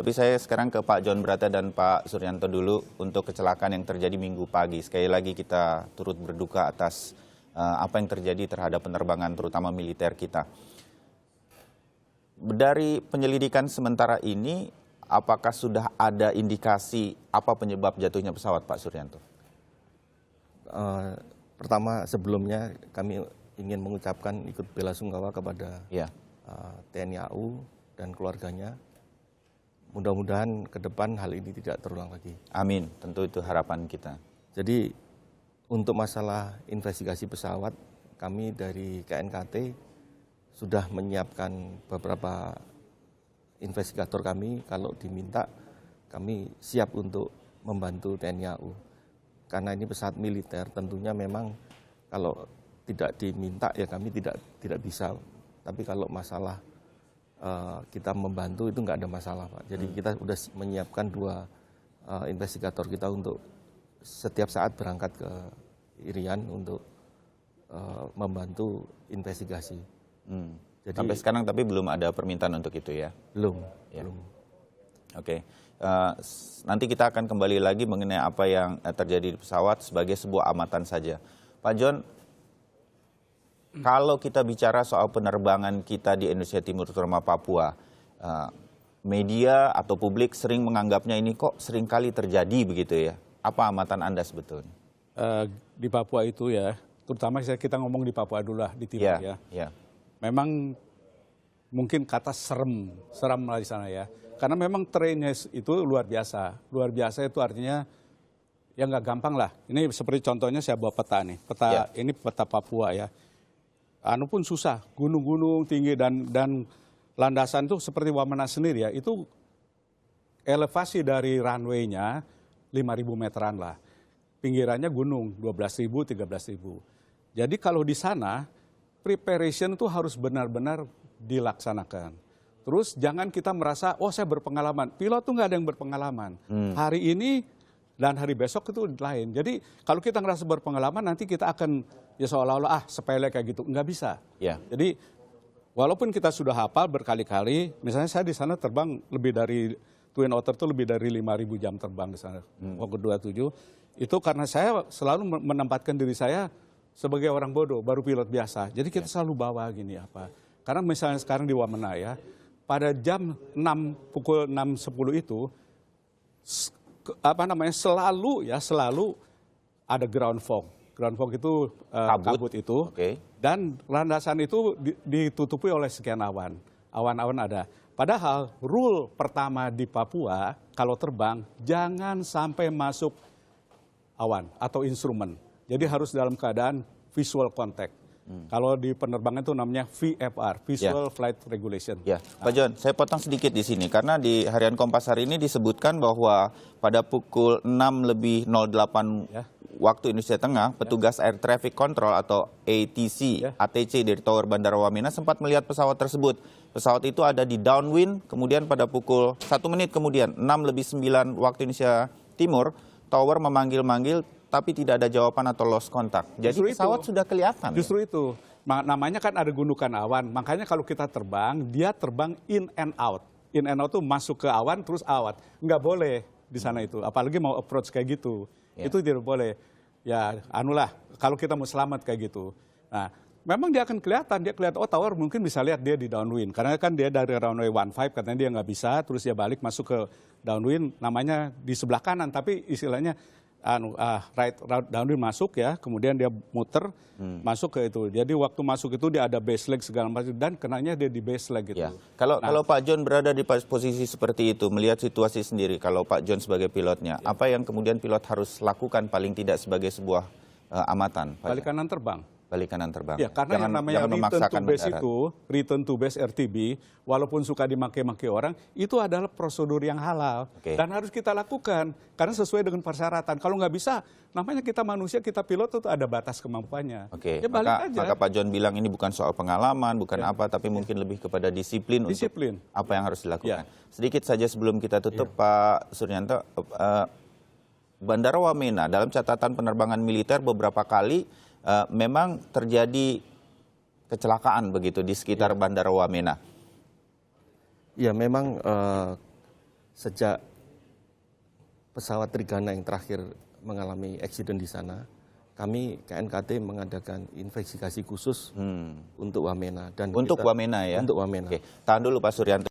Tapi saya sekarang ke Pak John Brata dan Pak Suryanto dulu untuk kecelakaan yang terjadi Minggu pagi. Sekali lagi kita turut berduka atas apa yang terjadi terhadap penerbangan terutama militer kita. Dari penyelidikan sementara ini, apakah sudah ada indikasi apa penyebab jatuhnya pesawat, Pak Suryanto? Pertama, sebelumnya kami ingin mengucapkan ikut bela sungkawa kepada TNI AU dan keluarganya. Mudah-mudahan ke depan hal ini tidak terulang lagi. Amin, tentu itu harapan kita. Jadi untuk masalah investigasi pesawat, kami dari KNKT sudah menyiapkan beberapa investigator kami. Kalau diminta, kami siap untuk membantu TNI AU. Karena ini pesawat militer, tentunya memang kalau tidak diminta ya kami tidak bisa. Tapi kalau masalah kita membantu itu nggak ada masalah, Pak. Jadi kita sudah menyiapkan 2 investigator kita untuk setiap saat berangkat ke Irian untuk membantu investigasi. Jadi, sampai sekarang tapi belum ada permintaan untuk itu ya? Belum. Oke. Nanti kita akan kembali lagi mengenai apa yang terjadi di pesawat sebagai sebuah amatan saja. Pak John, kalau kita bicara soal penerbangan kita di Indonesia Timur, terutama Papua, media atau publik sering menganggapnya ini kok seringkali terjadi begitu ya. Apa amatan Anda sebetulnya? Di Papua itu ya, terutama kita ngomong di Papua dulu lah, di timur ya. Memang mungkin kata serem lah di sana ya. Karena memang terrainnya itu luar biasa. Luar biasa itu artinya ya nggak gampang lah. Ini seperti contohnya saya bawa peta nih. Ini peta Papua ya. Anu pun susah, gunung-gunung tinggi dan landasan itu seperti Wamena sendiri ya. Itu elevasi dari runway-nya 5.000 meteran lah. Pinggirannya gunung 12.000, 13.000. Jadi kalau di sana preparation itu harus benar-benar dilaksanakan. Terus jangan kita merasa, oh saya berpengalaman. Pilot tuh nggak ada yang berpengalaman. Hari ini dan hari besok itu lain. Jadi kalau kita ngerasa berpengalaman, nanti kita akan ya seolah-olah sepele kayak gitu. Nggak bisa. Jadi walaupun kita sudah hafal berkali-kali, misalnya saya di sana terbang lebih dari, Twin Otter itu lebih dari 5.000 jam terbang di sana. Waktu 27, itu karena saya selalu menempatkan diri saya sebagai orang bodoh, baru pilot biasa. Jadi kita selalu bawa gini apa. Karena misalnya sekarang di Wamena ya, pada jam 6, pukul 6.10 itu, selalu ada ground fog. Ground fog itu kabut itu, dan landasan itu ditutupi oleh sekian awan. Awan-awan ada. Padahal rule pertama di Papua, kalau terbang, jangan sampai masuk awan atau instrumen. Jadi harus dalam keadaan visual contact. Kalau di penerbangan itu namanya VFR, Visual Flight Regulation. Pak John, saya potong sedikit di sini karena di Harian Kompas hari ini disebutkan bahwa pada pukul 6:08 waktu Indonesia Tengah, petugas Air Traffic Control atau ATC dari Tower Bandara Wamena sempat melihat pesawat tersebut. Pesawat itu ada di downwind, kemudian pada pukul 1 menit kemudian, 6:09 waktu Indonesia Timur, Tower memanggil-manggil tapi tidak ada jawaban atau lost contact. Jadi pesawat sudah kelihatan. Justru itu. Namanya kan ada gundukan awan. Makanya kalau kita terbang, dia terbang in and out. In and out itu masuk ke awan terus out. Nggak boleh di sana itu. Apalagi mau approach kayak gitu. Itu tidak boleh. Ya anulah, kalau kita mau selamat kayak gitu. Nah, memang dia akan kelihatan. Dia kelihatan, oh tower mungkin bisa lihat dia di downwind. Karena kan dia dari runway 15 katanya dia nggak bisa. Terus dia balik masuk ke downwind, namanya di sebelah kanan. Tapi istilahnya right downwind masuk ya, kemudian dia muter masuk ke itu. Jadi waktu masuk itu dia ada base leg segala macam dan kenanya dia di base leg gitu. Kalau Pak John berada di posisi seperti itu, melihat situasi sendiri, kalau Pak John sebagai pilotnya, apa yang kemudian pilot harus lakukan paling tidak sebagai sebuah amatan? Balik kanan terbang. Balik kanan terbang. Ya, karena yang namanya return to base itu, return to base RTB, walaupun suka dimaki-maki orang, itu adalah prosedur yang halal. Dan harus kita lakukan, karena sesuai dengan persyaratan. Kalau nggak bisa, namanya kita manusia, kita pilot itu ada batas kemampuannya. Ya balik aja. Maka Pak John bilang ini bukan soal pengalaman, bukan apa, tapi mungkin lebih kepada disiplin. Untuk apa yang harus dilakukan. Sedikit saja sebelum kita tutup, Pak Suryanto, Bandara Wamena dalam catatan penerbangan militer beberapa kali memang terjadi kecelakaan begitu di sekitar Bandara Wamena. Ya memang sejak pesawat Trigana yang terakhir mengalami eksiden di sana, kami KNKT mengadakan investigasi khusus untuk Wamena. Untuk Wamena ya? Untuk Wamena. Oke, tahan dulu Pak Suryanto.